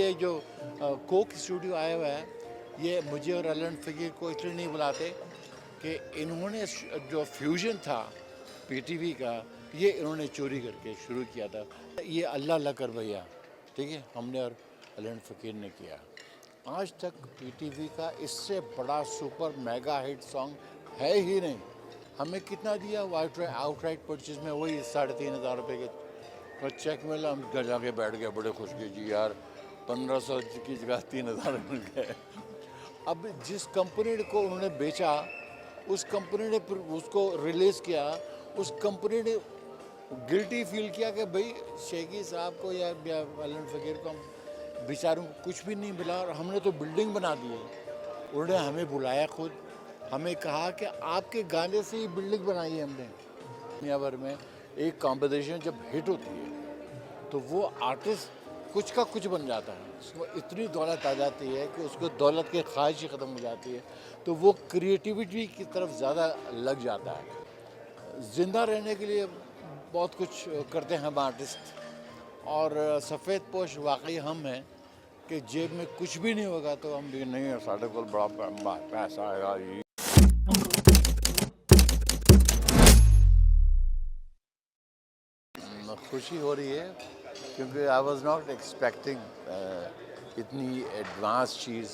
ये जो Coke studio आया हुआ है, ये मुझे और अलन फ़कीर को इसलिए नहीं बुलाते कि इन्होंने जो फ्यूजन था पीटीवी का, ये इन्होंने चोरी करके शुरू किया था। ये अल्लाह अल्लाह कर भैया, ठीक है, हमने और अलन फ़कीर ने किया। आज तक पीटीवी का इससे बड़ा सुपर मेगा हिट सॉन्ग है ही नहीं। हमें कितना दिया आउटराइट परचेज में, वही 3,500 रुपये के, और चेक मिला, हम घर जाके बैठ गए बड़े खुश के, जी यार 1,500 की जगह 3,000 मिल गए। अब जिस कंपनी को उन्होंने बेचा, उस कंपनी ने फिर उसको रिलीज़ किया, उस कंपनी ने गिल्टी फील किया कि भाई शेखी साहब को या अलन फ़कीर को हम बेचारों को कुछ भी नहीं मिला और हमने तो बिल्डिंग बना दी है। उन्होंने हमें बुलाया खुद, हमें कहा कि आपके गाने से ही बिल्डिंग बनाई है हमने। दुनिया भर में एक कॉम्पिटिशन जब हिट होती है तो वो आर्टिस्ट कुछ का कुछ बन जाता है, उसको इतनी दौलत आ जाती है कि उसको दौलत की ख्वाहिश ही ख़त्म हो जाती है, तो वो क्रिएटिविटी की तरफ ज़्यादा लग जाता है। ज़िंदा रहने के लिए बहुत कुछ करते हैं हम आर्टिस्ट, और सफ़ेद पोश वाकई हम हैं कि जेब में कुछ भी नहीं होगा तो हम भी नहीं, साढ़े को बड़ा पैसा आएगा ये खुशी हो रही है, क्योंकि आई वॉज नॉट एक्सपेक्टिंग इतनी एडवांस चीज़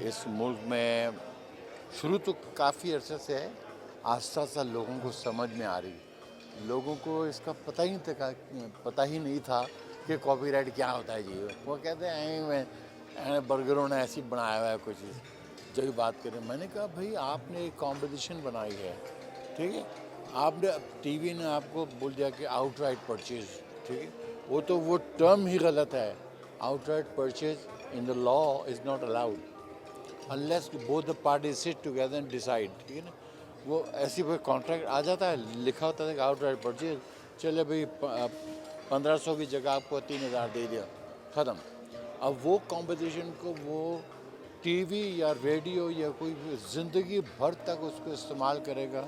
इस मुल्क में। शुरू तो काफ़ी अरसे से है, आस्ता आस्ता लोगों को समझ में आ रही। लोगों को इसका पता ही नहीं था कि कॉपीराइट क्या होता है जी। वो कहते हैं बर्गरों ने ऐसी बनाया हुआ है कुछ, जो भी बात करें। मैंने कहा भाई आपने एक कॉम्पिटिशन बनाई है, ठीक है, आपने टीवी ने आपको बोल दिया कि आउटराइट परचेज, ठीक है, वो टर्म ही गलत है। Outright purchase in the law is not allowed unless both the parties sit together and decide, ठीक है ना। वो ऐसी कोई कॉन्ट्रैक्ट आ जाता है, लिखा होता है कि आउटराइट परचेज, चले भाई 1,500 की जगह आपको 3,000 दे दिया, ख़त्म। अब वो कंपटीशन को वो टीवी या रेडियो या कोई ज़िंदगी भर तक उसको इस्तेमाल करेगा,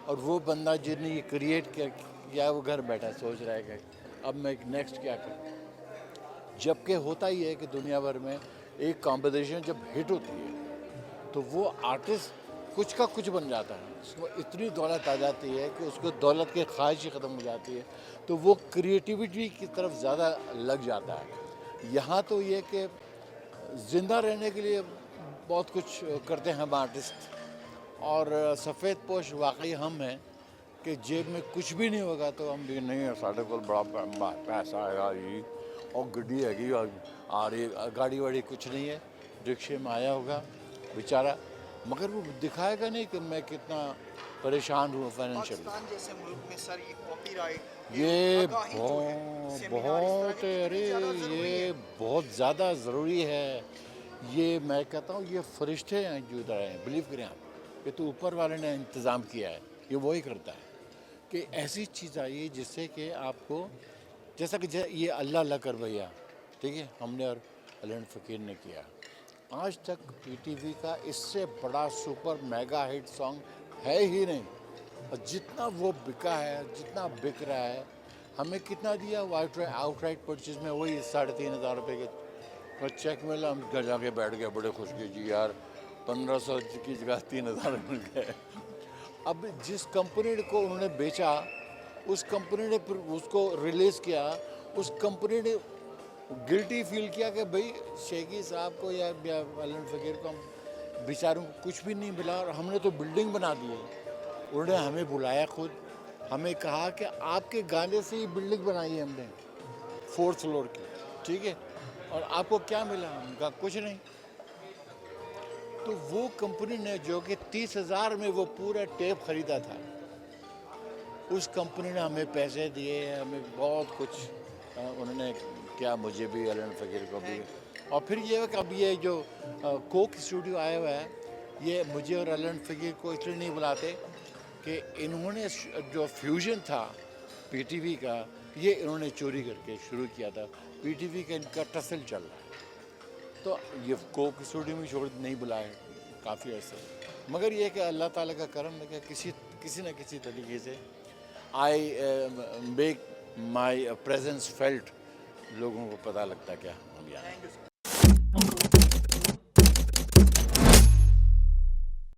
और वो बंदा जिसने ये क्रिएट किया वो घर बैठा सोच रहा है कि अब मैं नेक्स्ट क्या करूँ। जबकि होता ही है कि दुनिया भर में एक कॉम्पिटिशन जब हिट होती है तो वो आर्टिस्ट कुछ का कुछ बन जाता है, उसको इतनी दौलत आ जाती है कि उसको दौलत की ख्वाहिश ही ख़त्म हो जाती है, तो वो क्रिएटिविटी की तरफ ज़्यादा लग जाता है। यहाँ तो ये कि ज़िंदा रहने के लिए बहुत कुछ करते हैं हम आर्टिस्ट, और सफ़ेद पोश वाकई हम हैं कि जेब में कुछ भी नहीं होगा तो हम भी नहीं, साढ़े को बड़ा पैसा आएगा जी, और गड्डी हैगी आ रही, गाड़ी वाड़ी कुछ नहीं है, रिक्शे में आया होगा बेचारा, मगर वो दिखाएगा नहीं कि मैं कितना परेशान हूँ फाइनेंशियल। पाकिस्तान जैसे मुल्क में सर ये कॉपीराइट, ये आगाही जो है, बहुत सेमिनार इस तरह बहुत के अरे कितनी ज़्यादा ज़रूरी ये है। बहुत ज़्यादा ज़रूरी है। ये मैं कहता हूँ ये फरिश्ते हैं जो इधर हैं, बिलीव करें आप, ये तो ऊपर वाले ने इंतज़ाम किया है, ये वही करता है कि ऐसी चीज़ आई जिससे कि आपको, जैसा कि ये अल्लाह अल्लाह कर भैया, ठीक है, हमने और अलन फ़कीर ने किया। आज तक पीटीवी का इससे बड़ा सुपर मेगा हिट सॉन्ग है ही नहीं, और जितना वो बिका है, जितना बिक रहा है, हमें कितना दिया आउटराइट परचेज में, वही 3,500 रुपये के, और चेक मिला, हम घर जाके बैठ गए बड़े खुश के, जी यार 1,500 की जगह 3,000 मिल गए। अब जिस कंपनी को उन्होंने बेचा, उस कंपनी ने फिर उसको रिलीज़ किया, उस कंपनी ने गिल्टी फील किया कि भाई शेखी साहब को या अलन फ़कीर को हम बेचारों को कुछ भी नहीं मिला और हमने तो बिल्डिंग बना दी है। उन्होंने हमें बुलाया खुद, हमें कहा कि आपके गाने से ही बिल्डिंग बनाई है हमने 4th फ्लोर की, ठीक है, और आपको क्या मिला, उनका कुछ नहीं। तो वो कंपनी ने जो कि 30,000 में वो पूरा टेप ख़रीदा था, उस कंपनी ने हमें पैसे दिए, हमें बहुत कुछ उन्होंने क्या, मुझे भी अलन फ़कीर को भी। और फिर ये है कि अब ये जो कोक स्टूडियो आया हुआ है, ये मुझे और अलन फ़कीर को इसलिए नहीं बुलाते कि इन्होंने जो फ्यूजन था पीटीवी का, ये इन्होंने चोरी करके शुरू किया था। पीटीवी का इनका टसल चल रहा है, तो ये कोक स्टूडियो में छोड़ नहीं बुलाए काफ़ी अर्से, मगर ये कि अल्लाह ताला का करम है कि किसी न किसी तरीके से I make my presence felt, लोगों को पता लगता क्या। कामयाब। Thank you sir